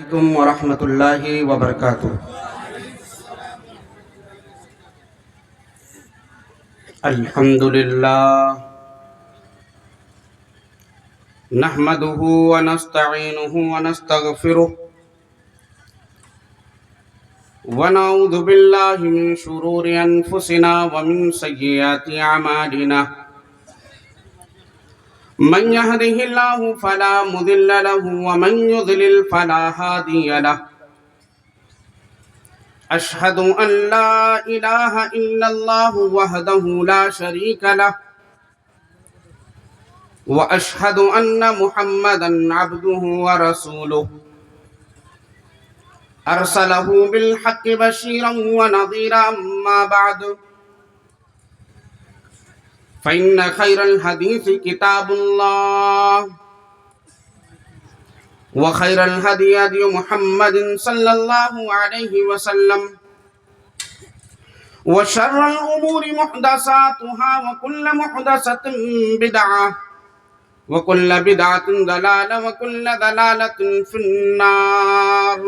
علیکم ورحمۃ اللہ وبرکاتہ۔ الحمدللہ نحمده ونستعینه ونستغفره ونعوذ باللہ من شرور انفسنا ومن سیئات اعمالنا من يهده الله فلا مضل له ومن يضلل فلا هادي له أشهد أن لا إله إلا الله وحده لا شريك له وأشهد أن محمدا عبده ورسوله أرسله بالحق بشيرا ونذيرا أما بعد فإن خير الحديث كتاب الله وخير الهدي هدي محمد صلى الله عليه وسلم وشر الأمور محدثاتها وكل محدثة بدعة وكل بدعة ضلالة وكل ضلالة في النار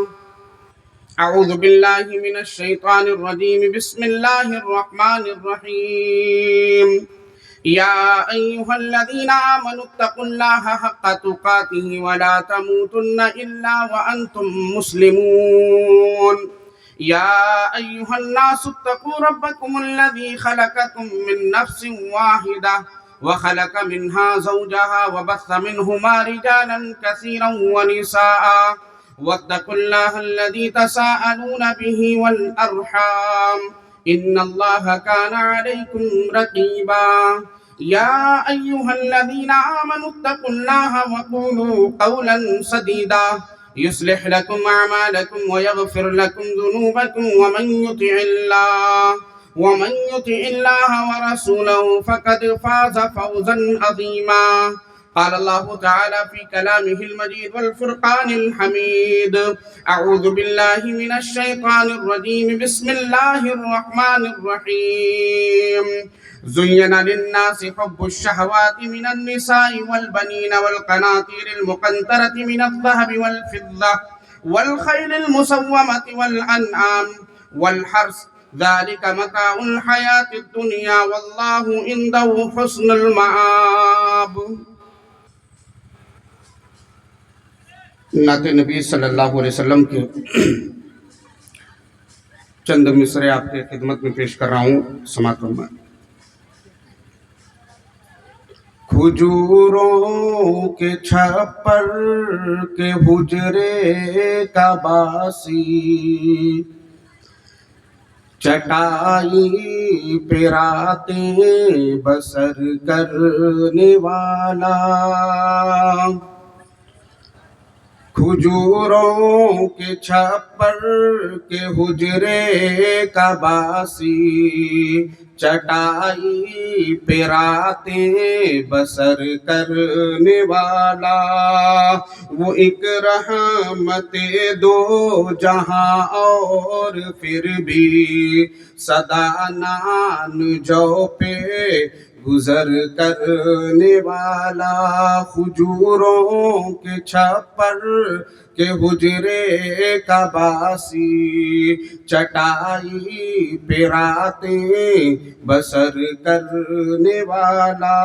أعوذ بالله من الشيطان الرجيم بسم الله الرحمن الرحيم يا أيها الذين آمنوا اتقوا الله حق تقاته ولا تموتن إلا وأنتم مسلمون يا أيها الناس اتقوا ربكم الذي خلقكم من نفس واحدة وخلق منها زوجها وبث منهما رجالا كثيرا ونساء واتقوا الله الذي تساءلون به والأرحام إن الله كان عليكم رقيبا يا أيها الذين آمنوا اتقوا الله وقولوا قولا سديدا يصلح لكم أعمالكم ويغفر لكم ذنوبكم ومن يطع الله ورسوله فقد فاز فوزا عظيما قال الله تعالى في كلامه المجيد والفرقان الحميد أعوذ بالله من الشيطان الرجيم بسم الله الرحمن الرحيم زين للناس حب الشهوات من النساء والبنين والقناطير المقنطرة من الذهب والفضة والخيل المسومة والأنعام والحرث ذلك متاع الحياة الدنيا والله عنده حسن المآب۔ نعت نبی صلی اللہ علیہ وسلم کے چند مصرے آپ کے خدمت میں پیش کر رہا ہوں، سماعت فرمائیں۔ کھجوروں کے چھپر کے حجرے کا باسی چٹائی پہ راتیں بسر کرنے والا، کھجوروں کے چھپر کے حجرے کا باسی چٹائی پہ راتیں بسر کرنے والا، وہ ایک رحمت دو جہاں اور پھر بھی سدا نان جو پہ گزر کرنے والا، کھجوروں کے چھپر کے حجرے کا باسی چٹائی پہ راتیں بسر کرنے والا،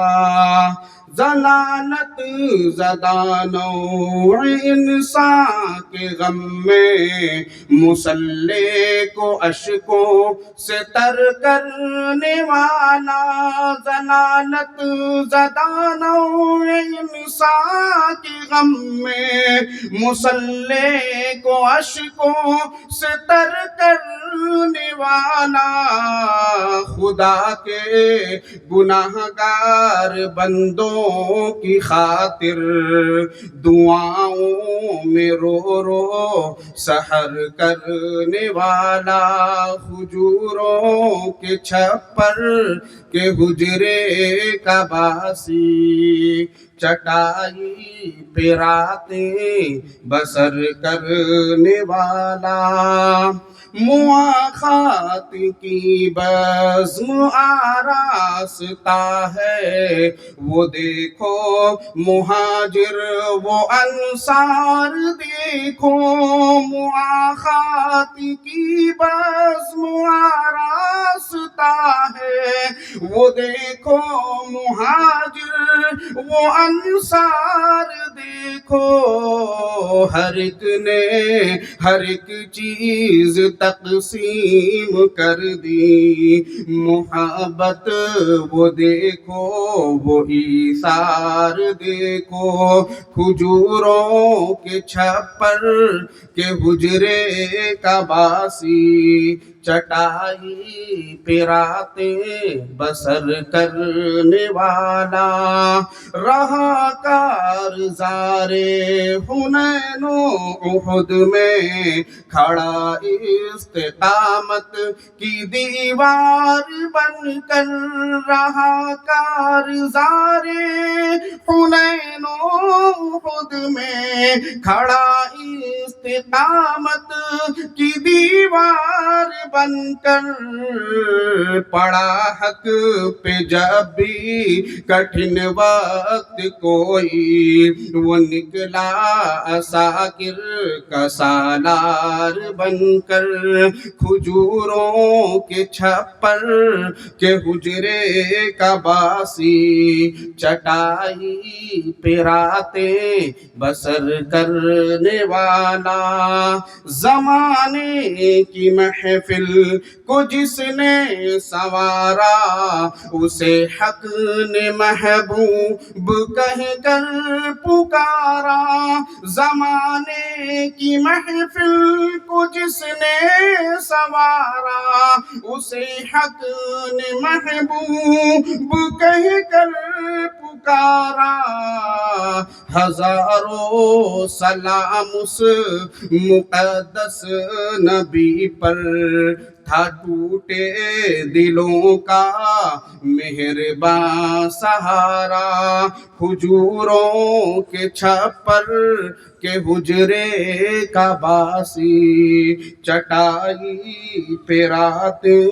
ضلالت زدہ نوع انسان کے غم میں مصلی کو اشکوں سے تر کرنے والا، ضلالت زدہ نوع انسان کے غم میں مصلی کو اشکوں سے تر کرنے والا، خدا کے گناہ گار بندوں کی خاطر دعاؤں میں رو رو سحر کرنے والا، کھجوروں کے چھپر کے حجرے کا باسی چٹائی پہ راتیں بسر کرنے والا، مواخات کی بزم آراستہ ہے وہ دیکھو مہاجر وہ انصار دیکھو، مواخات کی بزم آراستہ ہے وہ دیکھو مہاجر وہ انصار دیکھو، ہر ایک نے ہر ایک چیز تقسیم کر دی، محبت وہ دیکھو وہ ایثار دیکھو، کھجوروں کے چھپر کے حجرے کا باسی، چٹائی پہ راتیں بسر کرنے والا، رہا کارزار حنین و احد میں کھڑا استقامت کی دیوار بن کر، رہا کارزار حنین و احد میں کھڑا استقامت کی دیوار بن کر، پڑا حق پہ جب بھی کٹھن وقت کوئی وہ نکلا عساکر کا سالار بن کر، کھجوروں کے چھپر کے حجرے کا باسی، چٹائی پہ راتیں بسر کرنے والا، زمانے کی محفل کو جس نے سنوارا اسے حق نے محبوب کہہ کر پکارا، زمانے کی محفل کو جس نے سنوارا اسے حق نے محبوب کہہ کر پکارا، ہزاروں سلام اس مقدس نبی پر، تھا ٹوٹے دلوں کا مہرباں سہارا، کھجوروں کے چھپر کے حجرے کا باسی، چٹائی پہ راتیں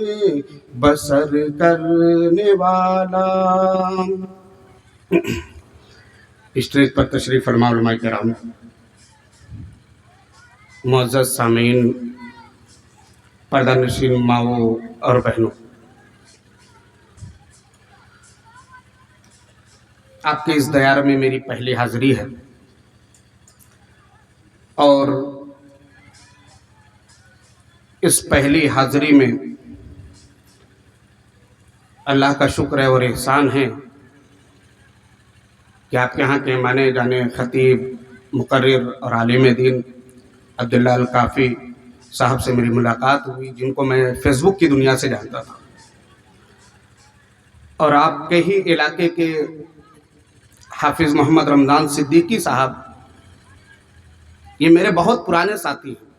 بسر کرنے والا۔ اسٹیج پر تشریف فرما علماء کرام، معزز سامعین، پردہ نشین ماؤں اور بہنوں، آپ کے اس دیار میں میری پہلی حاضری ہے، اور اس پہلی حاضری میں اللہ کا شکر ہے اور احسان ہے کہ آپ کے ہاں کے مانے جانے خطیب، مقرر اور عالم دین عبداللہ الکافی صاحب سے میری ملاقات ہوئی، جن کو میں فیس بک کی دنیا سے جانتا تھا، اور آپ کے ہی علاقے کے حافظ محمد رمضان صدیقی صاحب، یہ میرے بہت پرانے ساتھی ہیں،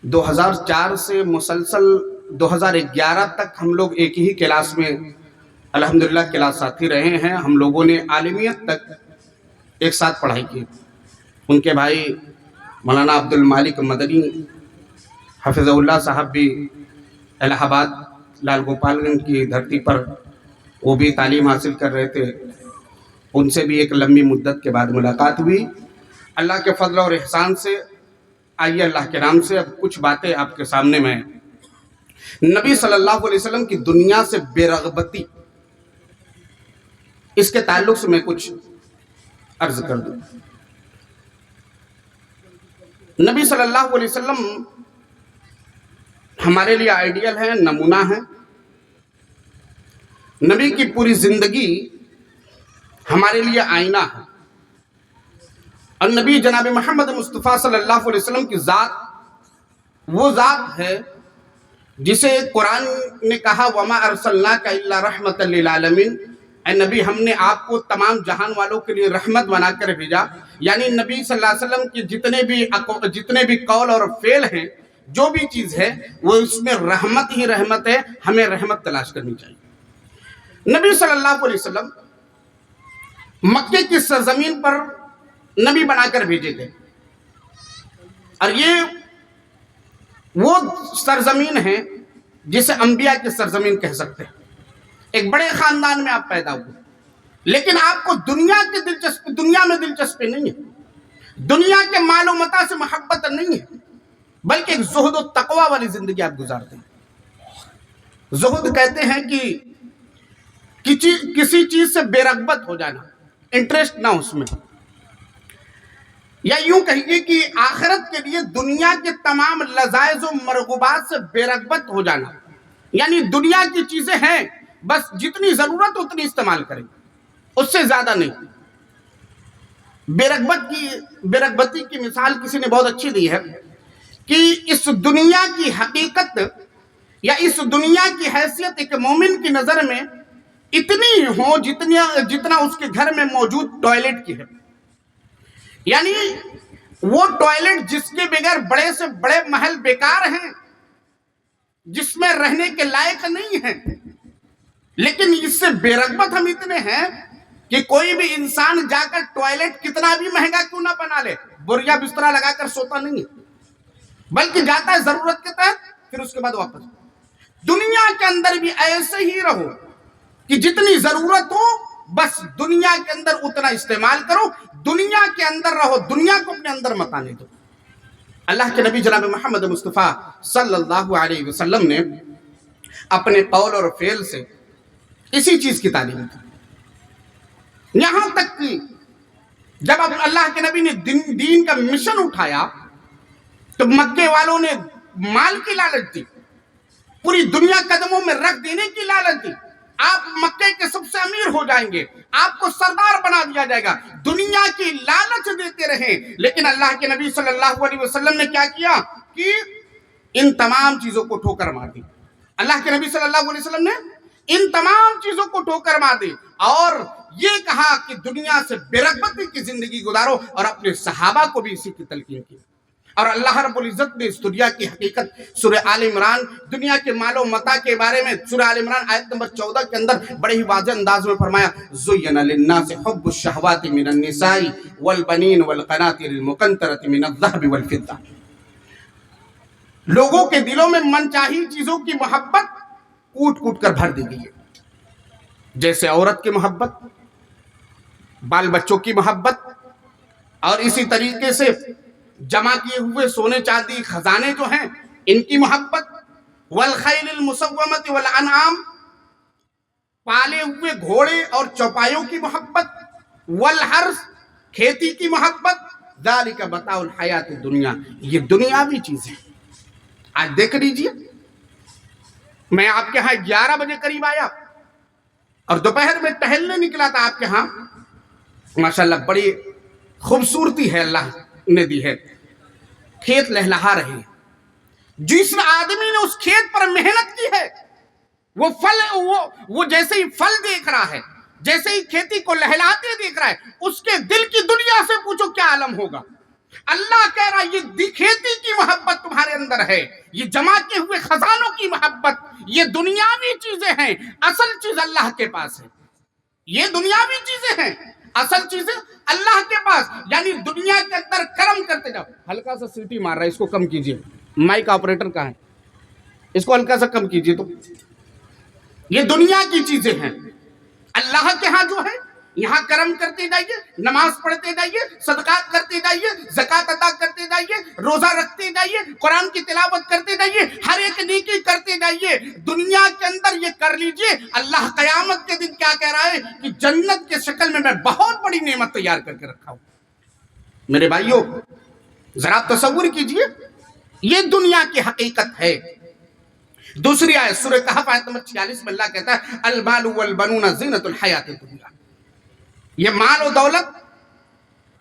2004 سے مسلسل 2011 تک ہم لوگ ایک ہی کلاس میں الحمدللہ کلاس ساتھی رہے ہیں، ہم لوگوں نے عالمیت تک ایک ساتھ پڑھائی کی، ان کے بھائی مولانا عبد المالک مدنی حفظہ اللہ صاحب بھی الہ آباد لال گوپال گنج کی دھرتی پر وہ بھی تعلیم حاصل کر رہے تھے، ان سے بھی ایک لمبی مدت کے بعد ملاقات ہوئی، اللہ کے فضل اور احسان سے۔ آئیے اللہ کے نام سے اب کچھ باتیں آپ کے سامنے میں نبی صلی اللہ علیہ وسلم کی دنیا سے بے رغبتی، اس کے تعلق سے میں کچھ عرض کر دوں۔ نبی صلی اللہ علیہ وسلم ہمارے لیے آئیڈیل ہے، نمونہ ہے، نبی کی پوری زندگی ہمارے لیے آئینہ ہے، اور نبی جناب محمد مصطفیٰ صلی اللہ علیہ وسلم کی ذات وہ ذات ہے جسے قرآن نے کہا وَمَا أَرْسَلْنَاكَ إِلَّا رَحْمَةً لِلْعَالَمِينَ، اے نبی ہم نے آپ کو تمام جہان والوں کے لیے رحمت بنا کر بھیجا، یعنی نبی صلی اللہ علیہ وسلم کی جتنے بھی قول اور فعل ہیں، جو بھی چیز ہے وہ اس میں رحمت ہی رحمت ہے، ہمیں رحمت تلاش کرنی چاہیے۔ نبی صلی اللہ علیہ وسلم مکے کی سرزمین پر نبی بنا کر بھیجے گئے، اور یہ وہ سرزمین ہے جسے انبیاء کی سرزمین کہہ سکتے ہیں۔ ایک بڑے خاندان میں آپ پیدا ہوئے، لیکن آپ کو دنیا میں دلچسپی نہیں ہے، دنیا کے مال و متاع سے محبت نہیں ہے، بلکہ ایک زہد و تقوی والی زندگی آپ گزارتے ہیں۔ زہد کہتے ہیں کہ کسی چیز سے بے رغبت ہو جانا، انٹرسٹ نہ اس میں، یا یوں کہیے کہ آخرت کے لیے دنیا کے تمام لذائذ و مرغوبات سے بے رغبت ہو جانا، یعنی دنیا کی چیزیں ہیں بس جتنی ضرورت اتنی استعمال کریں، اس سے زیادہ نہیں۔ بے رغبتی کی مثال کسی نے بہت اچھی دی ہے کہ اس دنیا کی حقیقت یا اس دنیا کی حیثیت ایک مومن کی نظر میں اتنی ہو جتنا اس کے گھر میں موجود ٹوائلٹ کی ہے، یعنی وہ ٹوائلٹ جس کے بغیر بڑے سے بڑے محل بیکار ہیں، جس میں رہنے کے لائق نہیں ہیں، لیکن اس سے بے رغبت ہم اتنے ہیں کہ کوئی بھی انسان جا کر ٹوائلٹ کتنا بھی مہنگا کیوں نہ بنا لے، بوریا بسترا لگا کر سوتا نہیں ہے، بلکہ جاتا ہے ضرورت کے تحت، پھر اس کے بعد واپس۔ دنیا کے اندر بھی ایسے ہی رہو کہ جتنی ضرورت ہو بس دنیا کے اندر اتنا استعمال کرو، دنیا کے اندر رہو، دنیا کو اپنے اندر مت آنے دو۔ اللہ کے نبی جناب محمد مصطفیٰ صلی اللہ علیہ وسلم نے اپنے قول اور فعل سے اسی چیز کی تعلیم دی، یہاں تک کہ جب اللہ کے نبی نے دین کا مشن اٹھایا تو مکے والوں نے مال کی لالچ دی، پوری دنیا قدموں میں رکھ دینے کی لالچ دی، آپ مکے کے سب سے امیر ہو جائیں گے، آپ کو سردار بنا دیا جائے گا، دنیا کی لالچ دیتے رہے۔ لیکن اللہ کے نبی صلی اللہ علیہ وسلم نے کیا کیا کہ ان تمام چیزوں کو ٹھوکر مار دی۔ اللہ کے نبی صلی اللہ علیہ وسلم نے ان تمام چیزوں کو ٹھوکر مار دی اور یہ کہا کہ دنیا سے بے رغبتی کی زندگی گزارو، اور اپنے صحابہ کو بھی اسی کی تلقین کی۔ اور اللہ رب العزت نے اس دنیا کی حقیقت سورہ آل عمران، دنیا کے مال و متاع کے بارے میں سورہ آل عمران آیت نمبر 14 کے اندر بڑے ہی واضح انداز میں فرمایا، زُيِّنَ لِلنَّاسِ حُبُّ الشَّهَوَاتِ مِنَ النِّسَاءِ وَالْبَنِينَ وَالْقَنَاطِيرِ الْمُقَنطَرَةِ مِنَ الذَّهَبِ وَالْفِضَّةِ۔ لوگوں کے دلوں میں من چاہی چیزوں کی محبت کوٹ کوٹ کر بھر دی گئی ہے، جیسے عورت کی محبت، بال بچوں کی محبت، اور اسی طریقے سے جمع کیے ہوئے سونے چاندی خزانے جو ہیں ان کی محبت، والخیل المسومۃ والانعام، پالے ہوئے گھوڑے اور چوپایوں کی محبت، والحرث، کھیتی کی محبت، ذالک متاع الحیات الدنیا، یہ دنیاوی چیزیں۔ آج دیکھ لیجئے، میں آپ کے ہاں 11 بجے قریب آیا اور دوپہر میں ٹہلنے نکلا تھا آپ کے ہاں، ماشاءاللہ بڑی خوبصورتی ہے اللہ نے دی ہے، کھیت لہلہا رہے ہیں، جس آدمی نے اس کھیت پر محنت کی ہے وہ جیسے ہی پھل دیکھ رہا ہے، جیسے ہی کھیتی کو لہلاتے دیکھ رہا ہے، اس کے دل کی دنیا سے پوچھو کیا عالم ہوگا۔ اللہ کہہ رہا ہے یہ کھیتی کی محبت تمہارے اندر ہے، یہ جمع کیے ہوئے خزانوں کی محبت، یہ دنیاوی چیزیں ہیں، اصل چیز اللہ کے پاس ہے۔ یہ دنیاوی چیزیں ہیں، اصل چیزیں اللہ کے پاس، یعنی دنیا کے اندر کرم کرتے جاؤ۔ ہلکا سا سیٹی مار رہا ہے، اس کو کم کیجئے، مائک آپریٹر کہاں ہے، اس کو ہلکا سا کم کیجئے۔ تو یہ دنیا کی چیزیں ہیں، اللہ کے ہاں جو ہے یہاں کرم کرتے جائیے، نماز پڑھتے جائیے، صدقات کرتے جائیے، زکوٰۃ ادا کرتے جائیے، روزہ رکھتے جائیے، قرآن کی تلاوت کرتے جائیے، ہر ایک نیکی کرتے جائیے، دنیا کے اندر یہ کر لیجئے۔ اللہ قیامت کے دن کیا کہہ رہا ہے کہ جنت کے شکل میں بہت بڑی نعمت تیار کر کے رکھا ہوں۔ میرے بھائیوں ذرا تصور کیجئے، یہ دنیا کی حقیقت ہے۔ دوسری آیت سورہ کہف آیت نمبر 46 میں اللہ کہتا ہے، المال والبنون زینۃ الحیات الدنیا، یہ مال و دولت،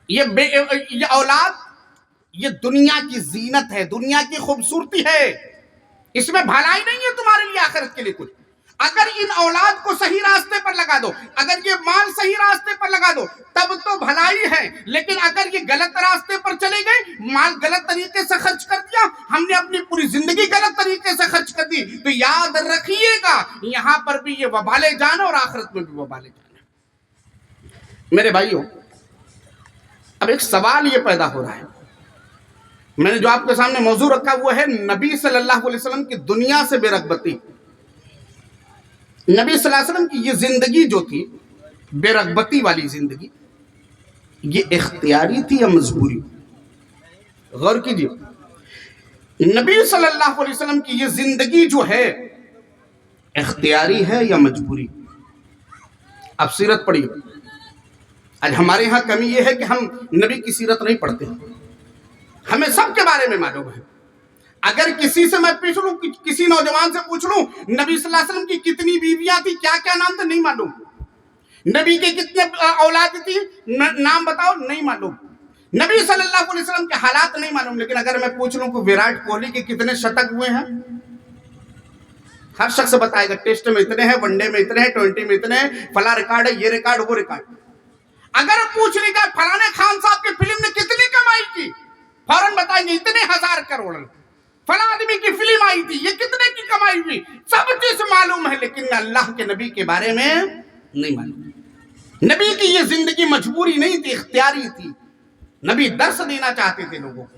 یہ اولاد، یہ دنیا کی زینت ہے، دنیا کی خوبصورتی ہے، اس میں بھلائی نہیں ہے تمہارے لیے آخرت کے لیے کچھ۔ اگر ان اولاد کو صحیح راستے پر لگا دو، اگر یہ مال صحیح راستے پر لگا دو تب تو بھلائی ہے، لیکن اگر یہ غلط راستے پر چلے گئے، مال غلط طریقے سے خرچ کر دیا، ہم نے اپنی پوری زندگی غلط طریقے سے خرچ کر دی، تو یاد رکھیے گا یہاں پر بھی یہ وبال جان اور آخرت میں بھی وبال جان۔ میرے بھائیوں، اب ایک سوال یہ پیدا ہو رہا ہے، میں نے جو آپ کے سامنے موضوع رکھا وہ ہے نبی صلی اللہ علیہ وسلم کی دنیا سے بے رغبتی۔ نبی صلی اللہ علیہ وسلم کی یہ زندگی جو تھی بے رغبتی والی زندگی، یہ اختیاری تھی یا مجبوری؟ غور کیجیے، نبی صلی اللہ علیہ وسلم کی یہ زندگی جو ہے اختیاری ہے یا مجبوری؟ اب سیرت پڑھیے۔ آج ہمارے ہاں کمی یہ ہے کہ ہم نبی کی سیرت نہیں پڑھتے، ہمیں سب کے بارے میں معلوم ہے۔ اگر کسی سے میں پوچھ لوں، کسی نوجوان سے پوچھ لوں نبی صلی اللہ علیہ وسلم کی کتنی بیویاں تھی، کیا کیا نام تھے، نہیں معلوم۔ نبی کے کتنے اولاد تھی، نام بتاؤ، نہیں معلوم۔ نبی صلی اللہ علیہ وسلم کے حالات نہیں معلوم۔ لیکن اگر میں پوچھ لوں کہ وراٹ کوہلی کے کتنے شتک ہوئے ہیں، ہر شخص بتائے گا ٹیسٹ میں اتنے ہیں، ون ڈے میں اتنے ہیں، 20 میں اتنے ہیں، فلاں ریکارڈ ہے، یہ ریکارڈ، وہ ریکارڈ۔ اگر پوچھ لی گا فلانے خان صاحب کی فلم نے کتنی کمائی کی، فوراً بتائیں گے اتنے ہزار کروڑ۔ فلاں آدمی کی فلم آئی تھی، یہ کتنے کی کمائی ہوئی، سب چیز معلوم ہے، لیکن اللہ کے نبی کے بارے میں نہیں معلوم۔ نبی کی یہ زندگی مجبوری نہیں تھی، اختیاری تھی۔ نبی درس دینا چاہتے تھے لوگوں کو۔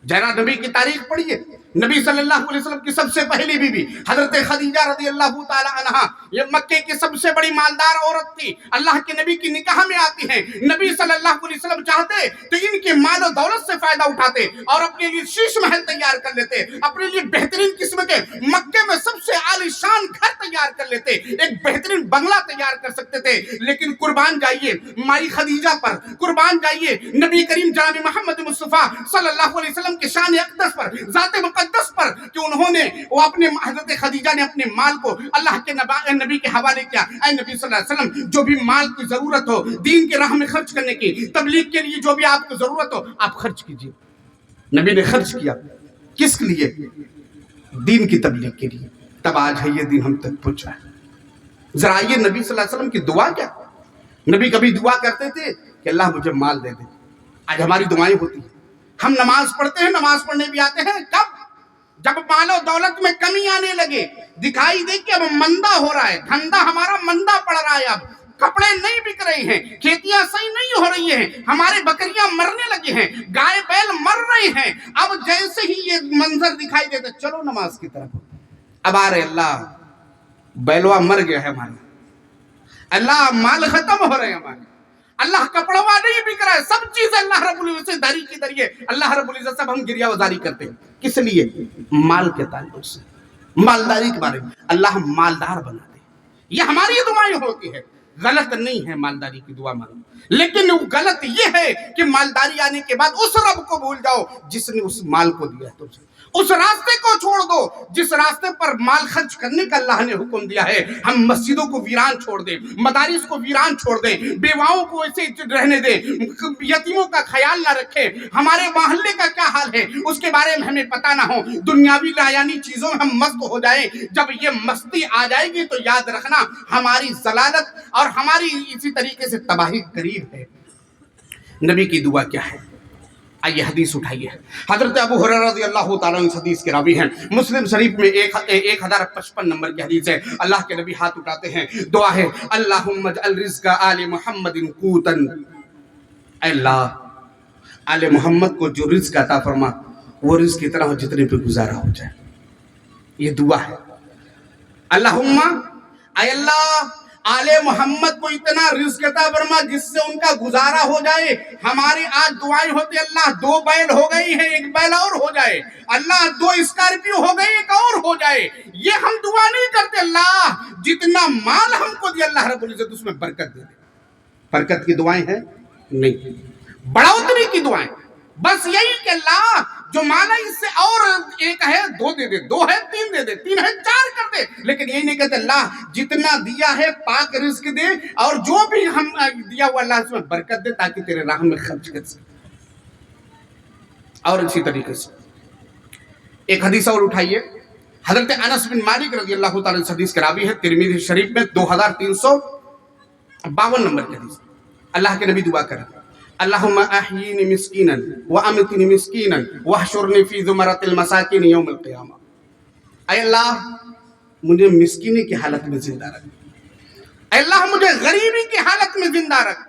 ذرا نبی کی تاریخ پڑھیے۔ نبی صلی اللہ علیہ وسلم کی سب سے پہلی بیوی حضرت خدیجہ رضی اللہ تعالی عنہا، یہ مکے کی سب سے بڑی مالدار عورت تھی، اللہ کے نبی کی نکاح میں آتی ہیں۔ نبی صلی اللہ علیہ وسلم چاہتے تو ان کے مال و دولت سے فائدہ اٹھاتے اور اپنے لیے شیش محل تیار کر لیتے، اپنے لیے بہترین قسم کے مکے میں سب سے عالی شان گھر تیار کر لیتے، ایک بہترین بنگلہ تیار کر سکتے تھے۔ لیکن قربان جائیے مائی خدیجہ پر، قربان جائیے نبی کریم جناب محمد مصطفیٰ صلی اللہ علیہ وسلم کے شان اقدس پر، ذات مقدس پر، کہ انہوں نے وہ اپنے حضرت خدیجہ نے اپنے مال کو اللہ کے نبی کے حوالے کیا۔ اے نبی صلی اللہ علیہ وسلم، جو بھی مال کی ضرورت ہو دین کے راہ میں خرچ کرنے کی، تبلیغ کے لیے جو بھی آپ کو ضرورت ہو آپ خرچ کیجیے۔ نبی نے خرچ کیا، کس لیے؟ دین کی تبلیغ کے لیے۔ تب آج ہے یہ دین ہم تک پہنچا ہے۔ ذرا یہ نبی صلی اللہ علیہ وسلم کی دعا کیا؟ نبی کبھی دعا کرتے تھے کہ اللہ مجھے مال دے دے؟ آج ہماری دعائیں ہوتی ہیں، ہم نماز پڑھتے ہیں، نماز پڑھنے بھی آتے ہیں کب؟ جب مال و دولت میں کمی آنے لگے، دکھائی دے کہ اب مندہ ہو رہا ہے، دھندا ہمارا مندہ پڑ رہا ہے، اب کپڑے نہیں بک رہے ہیں، کھیتیاں صحیح نہیں ہو رہی ہیں، ہمارے بکریاں مرنے لگے ہیں، گائے بیل مر رہے ہیں۔ اب جیسے ہی یہ منظر دکھائی دیتا چلو نماز کی طرف، اب آ رہے اللہ بیلوا مر گیا ہے ہمارا، اللہ مال ختم ہو رہے ہیں ہمارے، اللہ کپڑوا نہیں بک رہا ہے، سب چیز اللہ رب العزت داری کی ذریعے اللہ رب العزت سب ہم گریہ وزاری کرتے ہیں۔ کس لیے؟ مال کے تعلق سے، مالداری کے بارے میں اللہ مالدار بنا دے، یہ ہماری دعائیں ہوتی ہے۔ غلط نہیں ہے مالداری کی دعا مانگنا، لیکن غلط یہ ہے کہ مالداری آنے کے بعد اس رب کو بھول جاؤ جس نے اس مال کو دیا ہے تم سے، اس راستے کو چھوڑ دو جس راستے پر مال خرچ کرنے کا اللہ نے حکم دیا ہے۔ ہم مسجدوں کو ویران چھوڑ دیں، مدارس کو ویران چھوڑ دیں، بیواؤں کو ایسے رہنے دیں، یتیموں کا خیال نہ رکھیں، ہمارے محلے کا کیا حال ہے اس کے بارے میں ہمیں پتہ نہ ہو، دنیاوی لایانی چیزوں میں ہم مست ہو جائیں۔ جب یہ مستی آ جائے گی تو یاد رکھنا ہماری ضلالت اور ہماری اسی طریقے سے تباہی قریب ہے۔ نبی کی دعا کیا ہے؟ آئیے حدیث اٹھائیے۔ حضرت ابو ہریرہ رضی اللہ تعالیٰ عنہ اس حدیث کے راوی ہیں، مسلم شریف میں 1055 نمبر کی حدیث ہے۔ اللہ کے نبی ہاتھ اٹھاتے ہیں، دعا ہے اللہم اجعل رزق آل محمد قوتا، اے اللہ آل محمد کو جو رزق عطا فرما وہ رزق اتنا ہو جتنے پہ گزارا ہو جائے۔ یہ دعا ہے، اللہم اے اللہ آل محمد کو اتنا رزق عطا فرما جس سے ان کا گزارا ہو جائے۔ ہماری آج دعائیں ہوتی اللہ 2 بیل ہو گئی ہیں، 1 بیل اور ہو جائے، اللہ 2 اسکارپیو ہو گئی 1 اور ہو جائے۔ یہ ہم دعا نہیں کرتے، اللہ جتنا مال ہم کو دیا اللہ رب العزت اس میں برکت دے دے۔ برکت کی دعائیں ہیں نہیں، بڑھوتری کی دعائیں، بس یہی کہ اللہ جو مانا اس سے اور 1 ہے 2 دے دے، 2 ہے 3 دے دے، 3 ہے 4 کر دے، لیکن یہی نہیں کہتے اللہ جتنا دیا ہے پاک رزق دے اور جو بھی ہم دیا ہوا اللہ اس میں برکت دے تاکہ تیرے راہ میں خرچ کر سکے۔ اور اسی طریقے سے ایک حدیث اور اٹھائیے، حضرت انس بن مالک رضی اللہ تعالیٰ عنہ حدیث کے راوی ہے، ترمذی شریف میں 2352 نمبر کی حدیث۔ اللہ کے نبی دعا کریں، اللہم احیینی مسکینا وامتنی مسکینا واحشرنی فی زمرۃ المساکین یوم القیامہ۔ اے اللہ مجھے مسکینی کی حالت میں زندہ رکھ، اے اللہ مجھے غریبی کی حالت میں زندہ رکھ،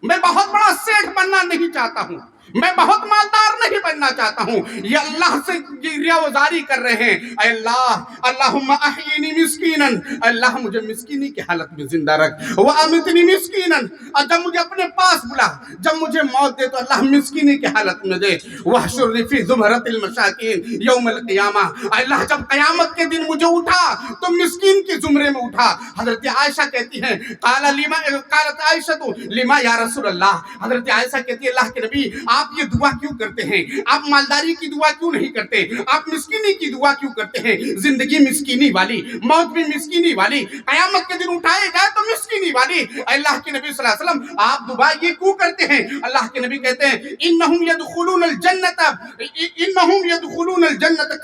میں بہت بڑا سیٹھ بننا نہیں چاہتا ہوں، میں بہت مالدار نہیں بننا چاہتا ہوں۔ یہ اللہ سے ریاوزاری کر رہے ہیں، اے اللہ، اللہم احیینی مسکینا، اللہ مجھے مسکینی کی حالت میں زندہ رکھ، وامتنی مسکینا، اور جب مجھے اپنے پاس بلا، جب مجھے موت دے تو اللہ مسکینی کی حالت میں دے، واحشرنی فی زمرۃ المساکین یوم القیامہ، اے اللہ جب قیامت کے دن مجھے اٹھا تو مسکین کے زمرے میں اٹھا۔ حضرت عائشہ کہتی ہیں قالت عائشہ لما یا رسول اللہ، حضرت عائشہ کہتی ہے اللہ کے نبی آپ یہ دعا کیوں کرتے ہیں؟ آپ مالداری کی دعا کیوں نہیں کرتے؟ آپ مسکینی کی دعا کیوں کرتے ہیں؟ زندگی مسکینی والی، موت بھی مسکینی والی، قیامت کے دن اٹھائے جائے تو مسکینی والی، اللہ کے نبی صلی اللہ علیہ وسلم آپ دعا یہ کیوں کرتے ہیں؟ اللہ کے نبی کہتے ہیں انہم یدخلون الجنت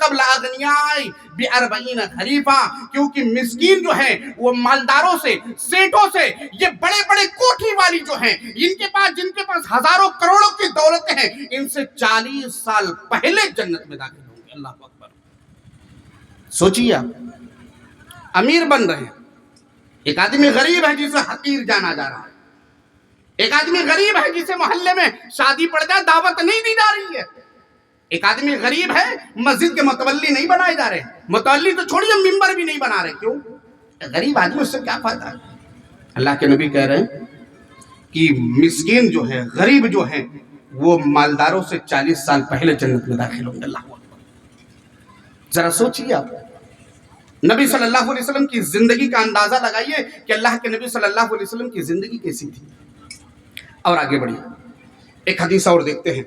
قبل اغنیاء ب40 خریفہ، کیونکہ مسکین جو ہے وہ مالداروں سے، سیٹوں سے، یہ بڑے بڑے کوٹھی والی جو ہیں، جن کے پاس ہزاروں کروڑوں کی دولتیں ہیں، ان سے 40 سال پہلے جنت میں داخل ہوں گے۔ اللہ اکبر! سوچیے آپ امیر بن رہے ہیں، ایک آدمی غریب ہے جسے حقیر جانا جا رہا ہے، ایک آدمی غریب ہے جسے محلے میں شادی پڑ جائے دعوت نہیں دی جا رہی ہے، ایک آدمی غریب ہے مسجد کے متولی نہیں بنائے جا رہے، متولی تو چھوڑیے ممبر بھی نہیں بنا رہے، کیوں؟ غریب آدمی اس سے کیا فائدہ ہے؟ اللہ کے نبی کہہ رہے ہیں کہ مسکین جو ہے، غریب جو ہے، وہ مالداروں سے 40 سال پہلے جنت میں داخل ہوں گے۔ اللہ اکبر! ذرا سوچیے آپ نبی صلی اللہ علیہ وسلم کی زندگی کا اندازہ لگائیے کہ اللہ کے نبی صلی اللہ علیہ وسلم کی زندگی کیسی تھی۔ اور آگے بڑھیے، ایک حدیث اور دیکھتے ہیں۔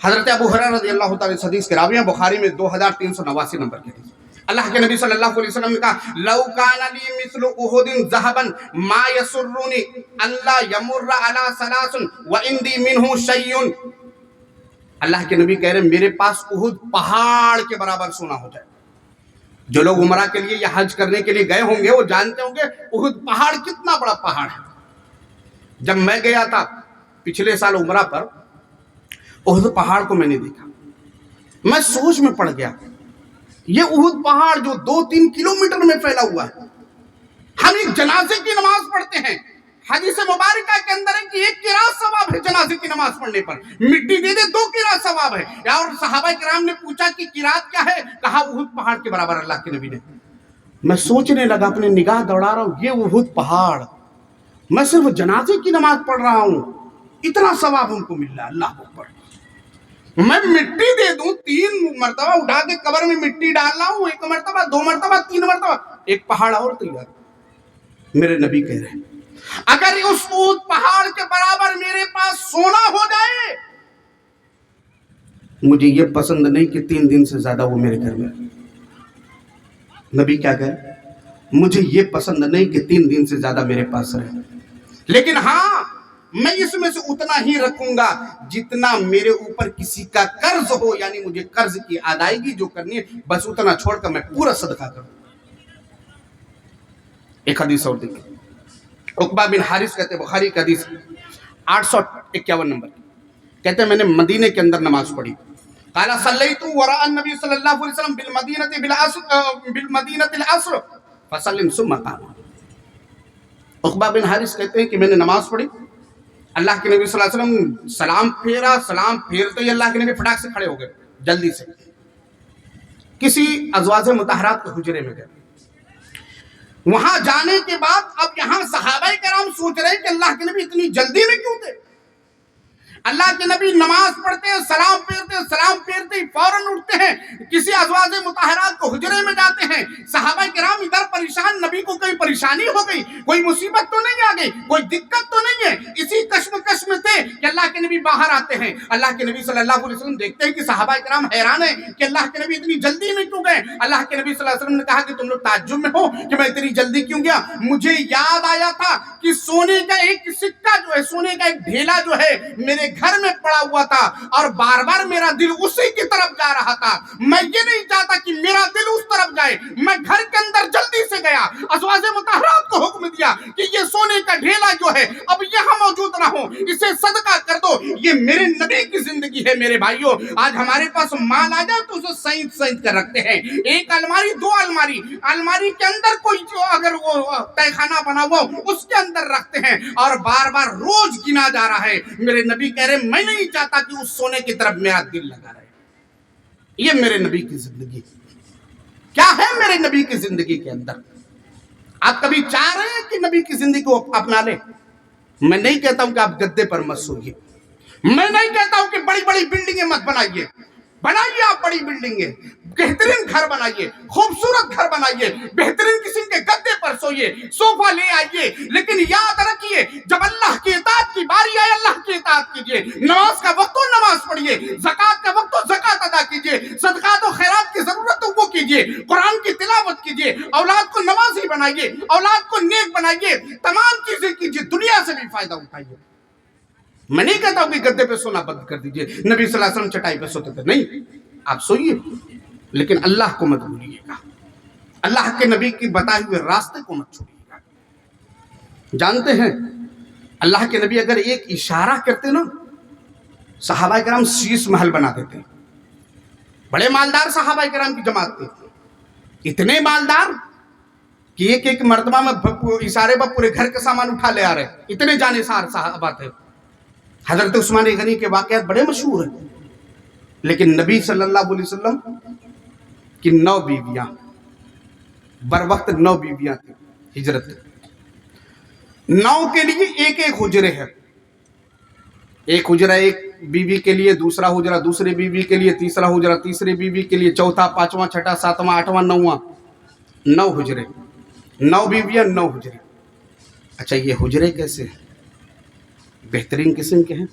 حضرت ابو ہریرہ رضی اللہ تعالیٰ عنہ حدیث کے راوی ہیں، بخاری میں 2389 نمبر کی حدیث۔ اللہ کے نبی صلی اللہ علیہ وسلم نے کہا لو کان لی مثل احد ذهبا ما يسرنی الا يمر على ثلاث وعندي منه شيء، اللہ کے نبی کہہ رہے ہیں میرے پاس احد پہاڑ کے برابر سونا ہو جائے۔ جو لوگ عمرہ کے لیے یا حج کرنے کے لیے گئے ہوں گے وہ جانتے ہوں گے احد پہاڑ کتنا بڑا پہاڑ ہے۔ جب میں گیا تھا پچھلے سال عمرہ پر، احد پہاڑ کو میں نے دیکھا، میں سوچ میں پڑ گیا، یہ احد پہاڑ جو 2-3 کلومیٹر میں پھیلا ہوا ہے، ہم ایک جنازے کی نماز پڑھتے ہیں، حدیث مبارکہ کے اندر ہے کہ 1 قرات ثواب ہے جنازے کی نماز پڑھنے پر، مٹی دے دے 2 قرات ثواب ہے۔ اور صحابہ کرام نے پوچھا کہ قرات کیا ہے؟ کہا احد پہاڑ کے برابر اللہ کے نبی نے۔ میں سوچنے لگا، اپنی نگاہ دوڑا رہا ہوں، یہ احد پہاڑ، میں صرف جنازے کی نماز پڑھ رہا ہوں، اتنا ثواب ہم کو مل رہا ہے۔ اللہ اکبر! میں مٹی دے دوں 3 مرتبہ اٹھا کے قبر میں مٹی ڈال رہا ہوں، 1 مرتبہ 2 مرتبہ 3 مرتبہ، ایک پہاڑ اور تیار۔ میرے نبی کہہ رہے ہیں اگر اس احد پہاڑ کے برابر میرے پاس سونا ہو جائے، مجھے یہ پسند نہیں کہ 3 دن سے زیادہ وہ میرے گھر میں رہے۔ نبی کیا کہے؟ مجھے یہ پسند نہیں کہ 3 دن سے زیادہ میرے پاس رہے، لیکن ہاں میں اس میں سے اتنا ہی رکھوں گا جتنا میرے اوپر کسی کا قرض ہو، یعنی مجھے قرض کی ادائیگی جو کرنی ہے بس اتنا چھوڑ کر میں پورا صدقہ کروں۔ ایک حدیث اور دیکھیں، عقبہ بن حارث کہتے ہیں، بخاری کی حدیث 851 نمبر، کہتے ہیں میں نے مدینے کے اندر نماز پڑھی، قال صلیت وراء النبی صلی اللہ علیہ وسلم بالمدینہ العصر فسلم ثم قام۔ عقبہ بن حارث کہتے ہیں کہ میں نے نماز پڑھی، اللہ کے نبی صلی اللہ علیہ وسلم سلام پھیرا، سلام پھیرتے ہی اللہ کے نبی فٹاک سے کھڑے ہو گئے، جلدی سے کسی ازواج مطہرات کے حجرے میں گئے۔ وہاں جانے کے بعد اب یہاں صحابہ کرام سوچ رہے ہیں کہ اللہ کے نبی اتنی جلدی میں کیوں تھے؟ اللہ کے نبی نماز پڑھتے ہیں، سلام پھیرتے ہی فوراً اٹھتے ہیں، کسی ازواج مطہرات کو حجرے میں جاتے ہیں۔ صحابہ کرام ادھر پریشان، نبی کو کوئی پریشانی ہو گئی، کوئی مصیبت تو نہیں آ گئی، کوئی دقت تو نہیں ہے، اسی کشمکش میں تھے کہ اللہ کے نبی باہر آتے ہیں۔ اللہ کے نبی صلی اللہ علیہ وسلم دیکھتے ہیں کہ صحابہ کرام حیران ہیں کہ اللہ کے نبی اتنی جلدی میں کیوں گئے۔ اللہ کے نبی صلی اللہ علیہ وسلم نے کہا کہ تم لوگ تعجب میں ہو کہ میں اتنی جلدی کیوں گیا؟ مجھے یاد آیا تھا کہ سونے کا ایک سکہ جو ہے، سونے کا ایک ڈھیلا جو ہے میرے گھر میں پڑا ہوا تھا، اور بار بار میرا دل اسی کی طرف جا رہا تھا۔ میں یہ نہیں چاہتا کہ میرا دل اس طرف جائے. میں گھر کے اندر جلدی سے گیا, ازواج مطہرات کو حکم دیا کہ یہ سونے کا ڈھیلا جو ہے اب یہاں موجود نہ ہو, اسے صدقہ کر دو. یہ میرے نبی کی زندگی ہے میرے بھائیوں. آج ہمارے پاس مال آ جائے تو اسے سینت کر رکھتے ہیں. ایک الماری, دو الماری, الماری کے اندر کوئی جو اگر وہ تہ خانہ بنا ہوا اس کے اندر رکھتے ہیں, اور بار بار روز گنا جا رہا ہے. میرے نبی کہہ رہے میں نہیں چاہتا کہ اس سونے کی طرف میرا دل لگا رہے. یہ میرے نبی کی زندگی کیا ہے. میرے نبی کی زندگی کے اندر آپ کبھی چاہ رہے ہیں کہ نبی کی زندگی کو اپنا لیں؟ میں نہیں کہتا ہوں کہ آپ گدے پر مت سوئیے, میں نہیں کہتا ہوں کہ بڑی بڑی بلڈنگیں مت بنائیے. بنائیے آپ بڑی بلڈنگیں, بہترین گھر بنائیے, خوبصورت گھر بنائیے, بہترین قسم کے گدے پر سوئیے, صوفہ لے آئیے. لیکن یاد رکھیے جب اللہ کی اطاعت کی باری آئے اللہ کی اطاعت کیجیے. نماز کا وقت ہو نماز پڑھیے, زکوٰۃ کا وقت ہو زکوٰۃ ادا کیجیے, صدقات و خیرات کی ضرورت ہو وہ کیجیے, قرآن کی تلاوت کیجیے, اولاد کو نمازی بنائیے, اولاد کو نیک بنائیے, تمام چیزیں کیجیے, دنیا سے بھی فائدہ اٹھائیے. میں نہیں کہتا ہوں کہ گدے پہ سونا بند کر دیجئے. نبی صلی اللہ علیہ وسلم چٹائی پہ سوتے تھے, نہیں, آپ سوئیے لیکن اللہ کو مت بھولیے گا, اللہ کے نبی کی بتائے ہوئے راستے کو مت چھوڑیے گا. جانتے ہیں اللہ کے نبی اگر ایک اشارہ کرتے نا, صحابہ کرام شیش محل بنا دیتے. بڑے مالدار صحابہ کرام کی جماعت تھے, اتنے مالدار کہ ایک ایک مرتبہ میں اشارے پر پورے گھر کا سامان اٹھا لے آ رہے. اتنے جانشار صحابہ تھے. حضرت عثمان غنی کے واقعات بڑے مشہور ہیں, لیکن نبی صلی اللہ علیہ وسلم کی 9 بیویاں, بر وقت 9 بیویاں تھیں ہجرت. 9 کے لیے ایک ایک حجرے ہے. ایک حجرہ ایک بیوی کے لیے, دوسرا حجرہ دوسری بیوی کے لیے, تیسرا حجرہ تیسری بیوی کے لیے, چوتھا, پانچواں, چھٹا, ساتواں, آٹھواں, 9واں. 9 حجرے, 9 بیویاں, 9 حجرے. اچھا یہ حجرے کیسے ہیں؟ بہترین قسم کے ہیں.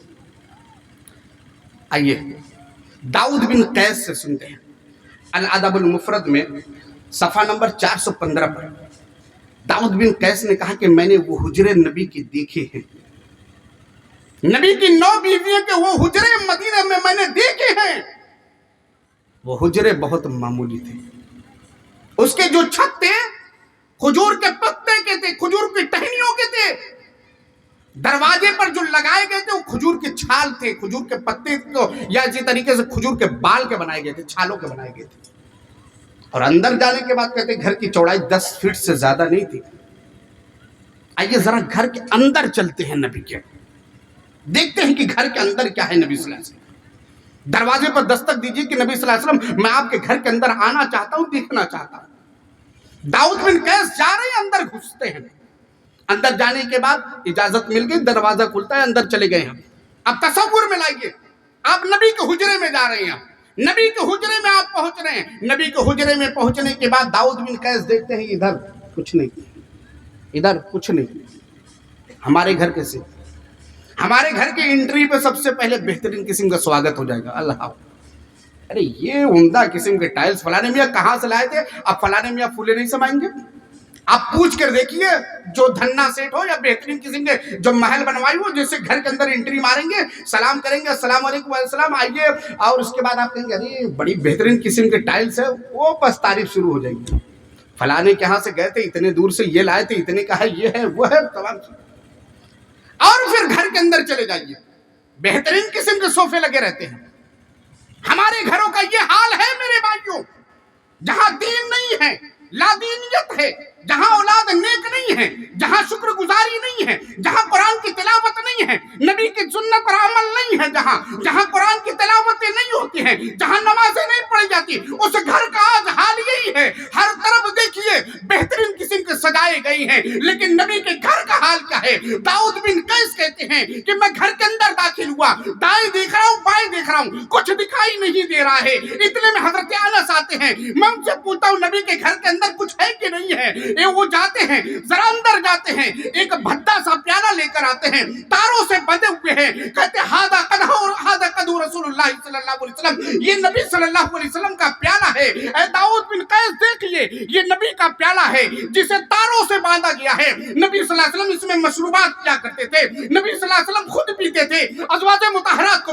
آئیے داؤد بن قیس سے سنتے ہیں. الادب المفرد میں صفحہ نمبر 415 پر داؤد بن قیس نے کہا کہ میں نے وہ حجرے نبی کے دیکھے ہیں. نبی کی 9 بیویوں کے وہ حجرے مدینہ میں نے دیکھے ہیں. وہ حجرے بہت معمولی تھے. اس کے جو چھت تھے کھجور کے پتے کے تھے, کھجور کی ٹہنیوں کے تھے. دروازے پر جو لگائے گئے تھے وہ کھجور کے چھال تھے, کھجور کے پتے تو یا اسی طریقے سے کھجور کے بال کے بنائے گئے تھے, چھالوں کے بنائے گئے تھے. اور اندر جانے کے بعد کہتے ہیں گھر کی چوڑائی 10 فٹ سے زیادہ نہیں تھی. آئیے ذرا گھر کے اندر چلتے ہیں نبی کے, دیکھتے ہیں کہ گھر کے اندر کیا ہے. نبی صلی اللہ علیہ وسلم دروازے پر دستک دیجیے کہ نبی صلی اللہ علیہ وسلم میں آپ کے گھر کے اندر آنا چاہتا ہوں, دیکھنا چاہتا ہوں. داؤد بن قیس جا رہے ہیں, اندر گھستے ہیں. اندر جانے کے بعد اجازت مل گئی, دروازہ کھلتا ہے, اندر چلے گئے ہیں. اب تصور میں لائیے آپ نبی کے حجرے میں جا رہے ہیں, نبی کے حجرے میں آپ پہنچ رہے ہیں. نبی کے حجرے میں پہنچنے کے بعد داؤد بن قیس دیکھتے ہیں ادھر کچھ نہیں, ادھر کچھ نہیں. ہمارے گھر کیسے؟ ہمارے گھر کے انٹری پہ سب سے پہلے بہترین قسم کا سواگت ہو جائے گا. اللہ, ارے یہ عمدہ قسم کے ٹائلز فلانے میاں کہاں سے لائے تھے؟ اب فلانے میاں پھولے نہیں سمائیں گے. آپ پوچھ کر دیکھیے جو دھنا سیٹ ہو یا بہترین قسم کے جو محل بنوائی ہو, جیسے گھر کے اندر انٹری ماریں گے, سلام کریں گے, السلام علیکم وعلیکم السلام, آئیے, اور اس کے بعد آپ کہیں گے ارے بڑی بہترین قسم کے ٹائلز ہے, وہ بس تعریف شروع ہو جائے گی. فلانے کے ہاں سے گئے تھے, اتنے دور سے یہ لائے تھے, اتنے کا ہے, یہ ہے, وہ ہے, تمام. اور پھر گھر کے اندر چلے جائیے, بہترین قسم کے صوفے لگے رہتے ہیں. ہمارے گھروں کا یہ حال ہے میرے بھائیوں. جہاں دین نہیں ہے, لادینیت ہے, جہاں اولاد نیک نہیں ہے, جہاں شکر گزاری نہیں ہے, جہاں قرآن کی تلاوت نہیں ہے, نبی کی سنت پر عمل نہیں ہے, جہاں قرآن کی تلاوتیں نہیں ہوتی ہیں, جہاں نمازیں نہیں پڑھی جاتی, اس گھر کا آج حال یہی ہے. ہر طرف دیکھیے بہترین قسم کے سجائے گئی ہیں, لیکن نبی کے گھر کا حال کیا ہے؟ داؤد بن قیس کہتے ہیں کہ میں گھر کے اندر داخل ہوا, دائیں دیکھ رہا ہوں, بائیں دیکھ رہا ہوں, کچھ دکھائی نہیں دے رہا ہے. اتنے میں حضرت انس آتے ہیں, میں ان سے پوچھتا ہوں نبی کے گھر کے اندر کچھ ہے کہ نہیں ہے؟ وہ جاتے ہیں, ذرا اندر جاتے ہیں, ایک بھدا سا پیالہ لے کر آتے ہیں, تاروں سے بندھے ہوئے ہیں. کہتے ہیں ہاذا قدح رسول اللہ صلی اللہ علیہ وسلم, یہ نبی صلی اللہ علیہ وسلم کا پیالہ ہے. اے داؤد بن قیس دیکھیے, یہ نبی کا پیالہ ہے جسے تاروں سے باندھا گیا ہے. نبی صلی اللہ علیہ وسلم اس میں مشروبات کیا کرتے تھے, نبی صلی اللہ علیہ وسلم خود پیتے تھے, ازواج مطہرات کو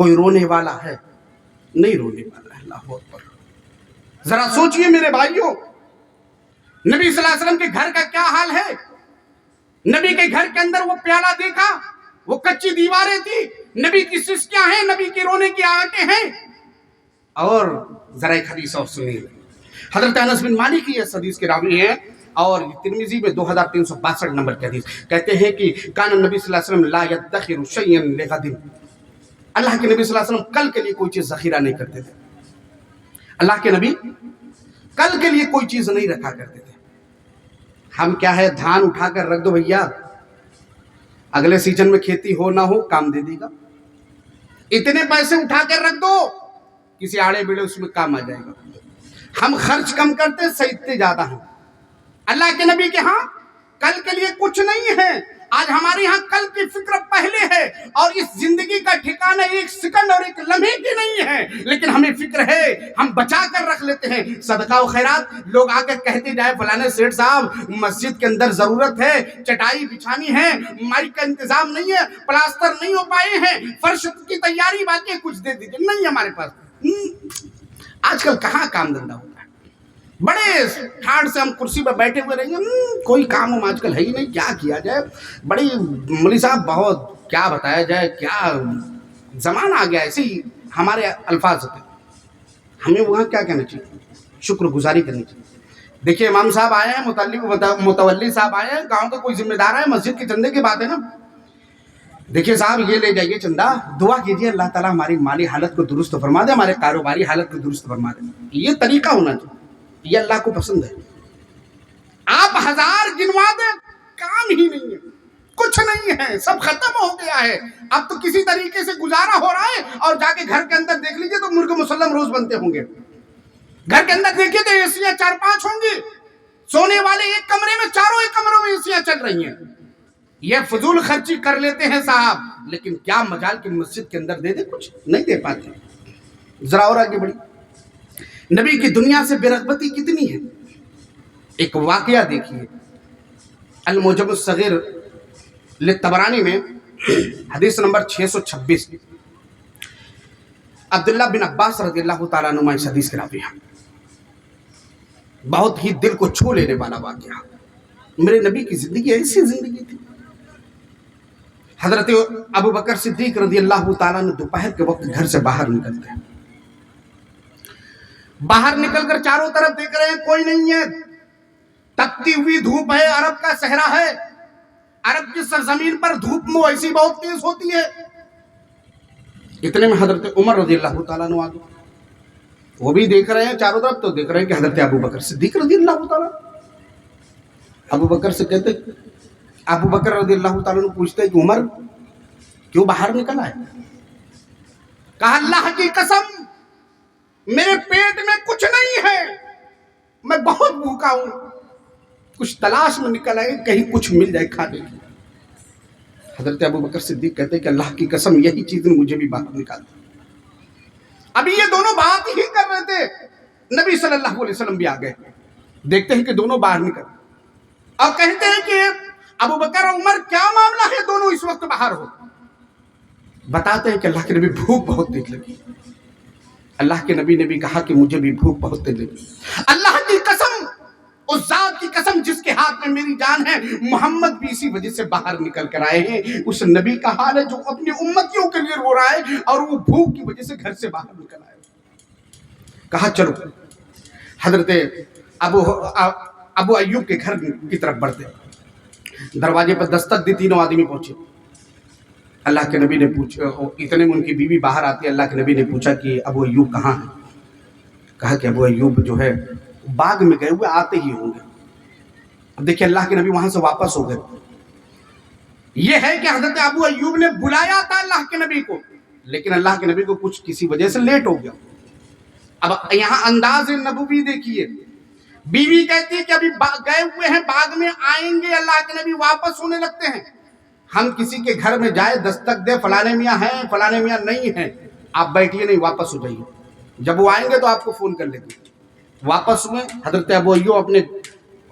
کوئی رونے والا ہے؟ نہیں رونے والا ہے. اللہ اکبر. ذرا سوچئے میرے بھائیوں، نبی صلی اللہ علیہ وسلم کے گھر کا کیا حال ہے. نبی کے گھر کے اندر وہ پیالہ دیکھا، وہ کچی دیواریں تھی، نبی کی سسکیاں ہیں، نبی کی رونے کی آہٹیں ہیں. اور ذرا ایک حدیث اور سنیے. حضرت انس بن مالک کی اس حدیث کے راوی ہیں اور ترمذی میں 2362 نمبر کی حدیث. کہتے ہیں کہ کان النبی صلی اللہ علیہ وسلم لا يدخر شيئا لغد. اللہ کے نبی صلی اللہ علیہ وسلم کل کے لیے کوئی چیز ذخیرہ نہیں کرتے تھے. اللہ کے نبی کل کے لیے کوئی چیز نہیں رکھا کرتے تھے. ہم کیا ہے، دھان اٹھا کر رکھ دو بھیا، اگلے سیزن میں کھیتی ہو نہ ہو کام دے دے گا. اتنے پیسے اٹھا کر رکھ دو، کسی آڑے بیڑے اس میں کام آ جائے گا. ہم خرچ کم کرتے، سیدتے زیادہ ہیں. اللہ کے نبی کے ہاں کل کے لیے کچھ نہیں ہے. آج ہمارے ہاں کل کی فکر پہلے ہے، اور اس زندگی کا ٹھکانہ ایک سیکنڈ اور ایک لمحے کی نہیں ہے. لیکن ہمیں فکر ہے، ہم بچا کر رکھ لیتے ہیں. صدقہ و خیرات لوگ آ کر کہتے جائے فلانے سیٹھ صاحب مسجد کے اندر ضرورت ہے، چٹائی بچھانی ہے، مائک کا انتظام نہیں ہے، پلاسٹر نہیں ہو پائے ہیں، فرش کی تیاری باقی ہے، کچھ دے دیجیے. نہیں ہمارے پاس. آج کل کہاں کام دھندا ہوتا ہے. بڑے ٹھاڑ سے ہم کرسی پر بیٹھے ہوئے رہیں گے، کوئی کام ہم آج کل ہے ہی نہیں، کیا کیا جائے. بڑی مولوی صاحب بہت کیا بتایا جائے، کیا زمانہ آ گیا. ایسے ہی ہمارے الفاظ ہوتے. ہمیں وہاں کیا کہنا چاہیے؟ شکر گزاری کرنی چاہیے. دیکھیے امام صاحب آئے ہیں، متولی صاحب آئے ہیں، گاؤں کا کوئی ذمہ دار ہے، مسجد کے چندے کی بات ہے نا. دیکھیے صاحب یہ لے جائیے چندہ، دعا کیجیے اللہ تعالیٰ ہماری مالی حالت کو درست فرما دے، ہمارے کاروباری حالت کو درست فرما دے. یہ طریقہ ہونا چاہیے، یہ اللہ کو پسند ہے. آپ ہزار گنوا دیں کام ہی نہیں ہے، کچھ نہیں ہے، سب ختم ہو گیا ہے. اب تو کسی طریقے سے گزارا ہو رہا ہے. اور جا کے گھر کے اندر دیکھ لیجیے تو مرغ مسلم روز بنتے ہوں گے. گھر کے اندر دیکھیے تو ایسیاں 4-5 ہوں گی. سونے والے ایک کمرے میں، چاروں ایک کمروں میں ایسیاں چل رہی ہیں. یہ فضول خرچی کر لیتے ہیں صاحب، لیکن کیا مجال کی مسجد کے اندر دے دے، کچھ نہیں دے پاتے. ذرا اور آگے بڑھی. نبی کی دنیا سے بے رغبتی کتنی ہے. ایک واقعہ دیکھیے، المعجم الصغیر للطبرانی میں حدیث نمبر 626. عبداللہ بن عباس رضی اللہ تعالیٰ عنہ اس حدیث کے راوی ہیں. بہت ہی دل کو چھو لینے والا واقعہ. میرے نبی کی زندگی ایسی زندگی تھی. حضرت ابو بکر صدیق رضی اللہ تعالیٰ نے دوپہر کے وقت گھر سے باہر نکلتے ہیں. باہر نکل کر چاروں طرف دیکھ رہے ہیں، کوئی نہیں ہے. تپتی ہوئی دھوپ ہے، عرب کا صحرا ہے. عرب کی سرزمین پر دھوپ ایسی بہت تیز ہوتی ہے. اتنے میں حضرت عمر رضی اللہ تعالیٰ عنہ آگے. وہ بھی دیکھ رہے ہیں چاروں طرف، تو دیکھ رہے ہیں کہ حضرت ابو بکر صدیق رضی اللہ تعالیٰ. ابو بکر سے کہتے، ابو بکر رضی اللہ تعالیٰ عنہ پوچھتے کہ عمر کیوں باہر نکلا ہے؟ کہا اللہ کی قسم میرے پیٹ میں کچھ نہیں ہے، میں بہت بھوکا ہوں، کچھ تلاش میں نکل آئے کہیں کچھ مل جائے کھانے کی. حضرت ابو بکر صدیق کہتے کہ اللہ کی قسم یہی چیز نے مجھے بھی باہر نکال دی. ابھی یہ دونوں بات ہی کر رہے تھے، نبی صلی اللہ علیہ وسلم بھی آ گئے. دیکھتے ہیں کہ دونوں باہر نکل اور کہتے ہیں کہ ابو بکر اور عمر کیا معاملہ ہے، دونوں اس وقت باہر ہو. بتاتے ہیں کہ اللہ کے نبی بھوک بہت تیز لگی. اللہ کے نبی نے بھی کہا کہ مجھے بھی بھوک بہت تیز لگی. اللہ کی قسم، اس ذات کی قسم جس کے ہاتھ میں میری جان ہے، محمد بھی اسی وجہ سے باہر نکل کر آئے ہیں. اس نبی کا حال ہے جو اپنی امتیوں کے لیے رو رہا ہے اور وہ بھوک کی وجہ سے گھر سے باہر نکل آئے. کہا چلو حضرت ابو ایوب کے گھر کی طرف بڑھتے. دروازے پر دستک دی، تینوں آدمی پہنچے. اللہ کے نبی نے پوچھا، اتنے میں ان کی بیوی باہر آتی ہے. اللہ کے نبی نے پوچھا کہ ابو ایوب کہاں ہے؟ کہا کہ ابو ایوب جو ہے باغ میں گئے ہوئے، آتے ہی ہوں گے. اب دیکھیں اللہ کے نبی وہاں سے واپس ہو گئے. یہ ہے کہ حضرت ابو ایوب نے بلایا تھا اللہ کے نبی کو، لیکن اللہ کے نبی کو کچھ کسی وجہ سے لیٹ ہو گیا. اب یہاں انداز نبوی دیکھیے. بیوی کہتی ہے کہ ابھی گئے ہوئے ہیں، باغ میں آئیں گے. اللہ کے نبی واپس ہونے لگتے ہیں. ہم کسی کے گھر میں جائے، دستک دے، فلانے میاں ہیں، فلانے میاں نہیں ہیں، آپ بیٹھیے نہیں، واپس ہو جائیے، جب وہ آئیں گے تو آپ کو فون کر لیں گے. واپس ہوئے. حضرت ابو ایوب اپنے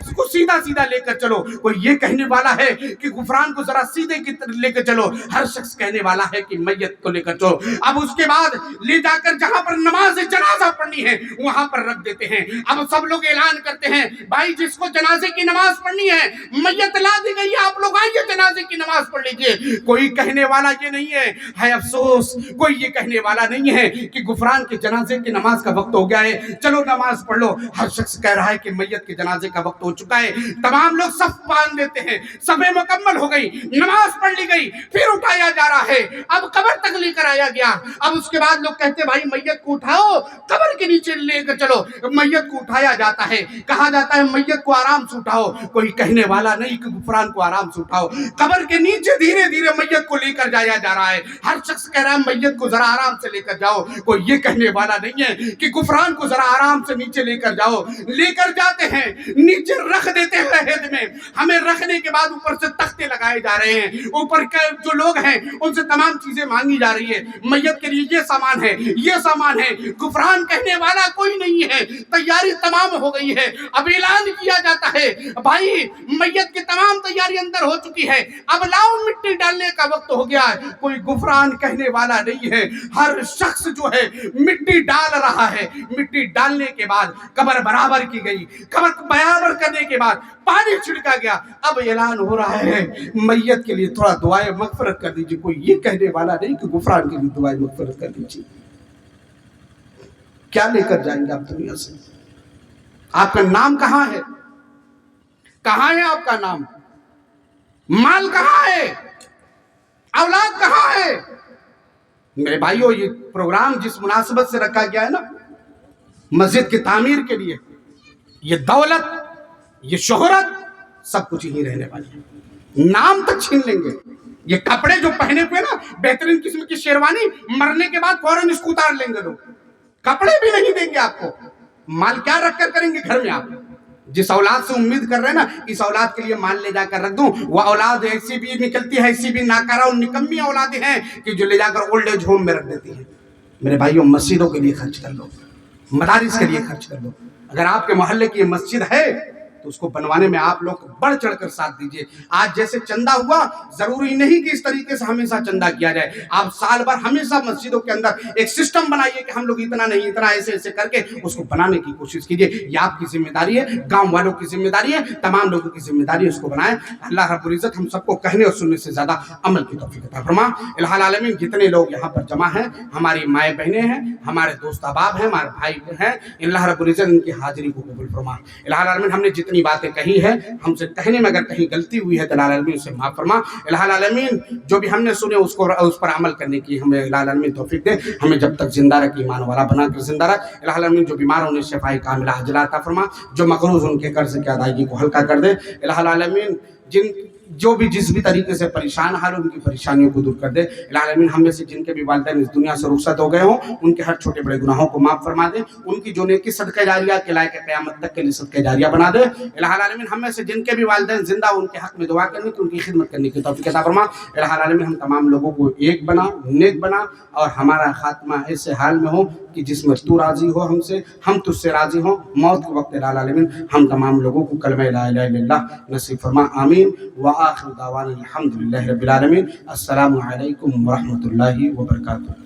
اس کو سیدھا سیدھا لے کر چلو. کوئی یہ کہنے والا ہے کہ غفران کو ذرا سیدھے کی طرف لے کر چلو. ہر شخص کہنے والا ہے کہ میت کو لے کر چلو. اب اس کے بعد لے جا کر جہاں پر نماز جنازہ پڑھنی ہے وہاں پر رکھ دیتے ہیں. اب سب لوگ اعلان کرتے ہیں بھائی جس کو جنازے کی نماز پڑھنی ہے میت لا دی گئی ہے, آپ لوگ آئیے جنازے کی نماز پڑھ لیجیے. کوئی کہنے والا یہ نہیں ہے افسوس, کوئی یہ کہنے والا نہیں ہے کہ غفران کے جنازے کی نماز کا وقت ہو گیا ہے چلو نماز پڑھ لو. ہر شخص کہہ رہا ہے کہ میت کے جنازے کا وقت ہو چکا ہے. تمام لوگ صف باندھ دیتے ہیں, صفیں مکمل ہو گئی, نماز پڑھ لی گئی, پھر اٹھایا جا رہا ہے. اب قبر تک لے کر آیا گیا. اب اس کے بعد لوگ کہتے ہیں بھائی میت کو اٹھاؤ, قبر کے نیچے لے کر چلو. میت کو اٹھایا جاتا ہے, کہا جاتا ہے میت کو آرام سے اٹھاؤ. کوئی کہنے والا نہیں کہ غفران کو آرام سے اٹھاؤ. قبر کے نیچے دھیرے دھیرے میت کو لے کر جایا جا رہا ہے. ہر شخص کہہ رہا ہے میت کو ذرا آرام سے لے کر جاؤ. کوئی یہ کہنے والا نہیں ہے کہ غفران کو ذرا آرام سے نیچے لے کر جاؤ. لے کر جاتے ہیں, نیچے رکھ دیتے ہیں عہد میں. ہمیں رکھنے کے بعد اوپر سے تختے لگائے جا رہے ہیں, اوپر کے جو لوگ ہیں ان سے تمام چیزیں مانگی جا رہی ہے. میت کے لیے یہ سامان ہے, یہ سامان ہے. غفران کہنے والا کوئی نہیں ہے. تیاری تمام ہو گئی ہے. اب اعلان کیا جاتا ہے بھائی میت کی تمام تیاری اندر ہو چکی ہے, اب لاؤ مٹی ڈالنے کا وقت ہو گیا ہے. کوئی غفران کہنے والا نہیں ہے. ہر شخص جو ہے مٹی ڈال رہا ہے. مٹی ڈالنے کے بعد قبر برابر کی گئی. قبر برابر کرنے کے بعد پانی چھڑکا گیا. اب اعلان ہو رہا ہے میت کے لیے تھوڑا دعائے مغفرت کر دیجیے. کوئی یہ کہنے والا نہیں کہ غفران کے لیے دعائے مغفرت کر دیجیے. کیا لے کر جائیں گے آپ دنیا سے؟ آپ کا نام کہاں ہے؟ کہاں ہے آپ کا نام؟ مال کہاں ہے؟ اولاد کہاں ہے؟ میرے بھائیو, یہ پروگرام جس مناسبت سے رکھا گیا ہے نا مسجد کی تعمیر کے لیے, یہ دولت, یہ شہرت سب کچھ ہی رہنے والی ہے. نام تک چھین لیں گے. یہ کپڑے جو پہنے ہوئے نا بہترین قسم کی شیروانی, مرنے کے بعد فوراً اس کو اتار لیں گے لوگ. کپڑے بھی نہیں دیں گے آپ کو. مال کیا رکھ کر کریں گے گھر میں؟ آپ جس اولاد سے امید کر رہے ہیں نا اس اولاد کے لیے مال لے جا کر رکھ دوں, وہ اولاد ایسی بھی نکلتی ہے, ایسی بھی ناکارہ اور نکمی اولادیں ہیں کہ جو لے جا کر اولڈ ایج ہوم میں رکھ دیتی ہیں. میرے بھائیوں, مسجدوں کے لیے خرچ کر لو, مدارس کے لیے خرچ کر لو. اگر آپ کے محلے کی یہ مسجد ہے تو اس کو بنوانے میں آپ لوگ بڑھ چڑھ کر ساتھ دیجئے. آج جیسے چندہ ہوا, ضروری نہیں کہ اس طریقے سے ہمیشہ چندہ کیا جائے. آپ سال بھر ہمیشہ مسجدوں کے اندر ایک سسٹم بنائیے کہ ہم لوگ اتنا نہیں, اتنا ایسے ایسے کر کے اس کو بنانے کی کوشش کیجئے. یہ آپ کی ذمہ داری ہے, گاؤں والوں کی ذمہ داری ہے, تمام لوگوں کی ذمہ داری ہے, اس کو بنائیں. اللہ رب العزت ہم سب کو کہنے اور سننے سے زیادہ عمل کی توفیق عطا فرما. الہ العالمین, جتنے لوگ یہاں پر جمع ہیں, ہماری مائیں بہنیں ہیں, ہمارے دوست احباب ہیں, ہمارے بھائی ہیں, اللہ رب العزت ان کی حاضری کو قبول فرما. الہ العالمین, ہم نے جتنی باتیں کہی ہے ہم سے کہنے میں اگر کہیں غلطی ہوئی ہے تو الہ العالمین اسے معاف فرما. الہ العالمین, جو بھی ہم نے سنے اس پر عمل کرنے کی ہمیں الہ العالمین توفیق دے. ہمیں جب تک زندہ رکھ, ایمان والا بنا کر زندہ رکھ. الہ العالمین, جو بیمار انہیں شفائے کاملہ عاجلہ عطا فرما. جو مقروض ان کے قرض کی ادائیگی کو ہلکا کر دے. الہ العالمین, جو بھی جس بھی طریقے سے پریشان حال ان کی پریشانیوں کو دور کر دے. الہ العالمین, ہم میں سے جن کے بھی والدین اس دنیا سے رخصت ہو گئے ہوں ان کے ہر چھوٹے بڑے گناہوں کو معاف فرما دے. ان کی جو نیکی صدقہ جاریہ کے لائق قیامت تک کے لیے صدقہ جاریہ بنا دے. الہ العالمین, ہم میں سے جن کے بھی والدین زندہ ان کے حق میں دعا کرنے کی, ان کی خدمت کرنے کی توفیق عطا فرما. الہ العالمین, ہم تمام لوگوں کو ایک بنا, نیک بنا, اور ہمارا خاتمہ ایسے حال میں ہو کہ جس میں تو راضی ہو ہم سے, ہم تجھ سے راضی ہوں. موت کے وقت الہ العالمین ہم تمام لوگوں کو کلمہ لا الہ الا اللہ نصیب فرما. آمین. وآخر دعوانا الحمدللہ رب العالمین. السلام علیکم ورحمۃ اللہ وبرکاتہ.